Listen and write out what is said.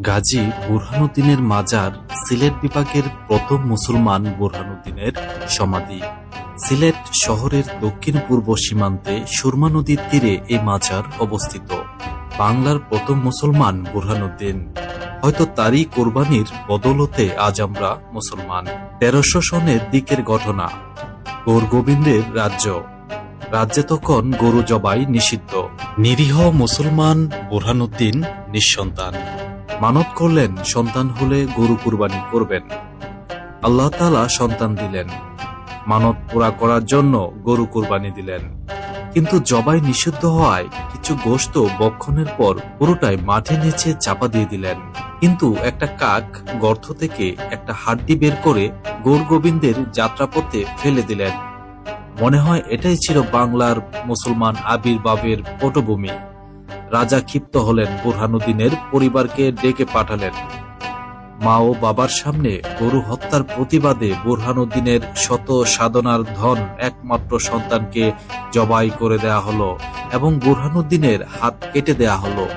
গাজী বুরহানুদ্দিনের মাজার সিলেট বিভাগের প্রথম মুসলমান বুরহানুদ্দিনের সমাধি। সিলেট শহরের দক্ষিণ-পূর্ব সীমান্তে সুরমা নদীর তীরে এই মাজার অবস্থিত। বাংলার প্রথম মুসলমান বুরহানুদ্দিন, হয়তো তারই কোরবানির বদৌলতে আজ আমরা মুসলমান। ১৩০০ সনের দিকের ঘটনা। গৌরগোবিন্দের রাজ্য। রাজ্যে তখন গরু জবাই নিষিদ্ধ। নিরীহ মুসলমান বুরহানুদ্দিন নিঃসন্তান। মানত করলেন সন্তান হলে গরু কুরবানি করবেন। আল্লাহ তাআলা সন্তান দিলেন। মানত পুরা করার জন্য গরু কুরবানি দিলেন। কিন্তু জবাই নিষিদ্ধ হওয়ায় কিছু গোশত বক্ষণের পর পুরোটাই মাটির নিচে চাপা দিয়ে দিলেন। কিন্তু একটা কাক গর্ত থেকে একটা হাড্ডি বের করে গৌরগোবিন্দের যাত্রাপথে ফেলে দিলেন। মনে হয় এটাই ছিল বাংলার মুসলমান আবির্ভাবের পটভূমি। রাজা ক্ষিপ্ত হলেন, বুরহানুদ্দিনের পরিবারকে ডেকে পাঠালেন। মা ও বাবার সামনে গরু হত্যার প্রতিবাদে বুরহানুদ্দিনের শত সাধনার ধন একমাত্র সন্তানকে জবাই করে দেয়া হলো এবং বুরহানুদ্দিনের হাত কেটে দেয়া হলো।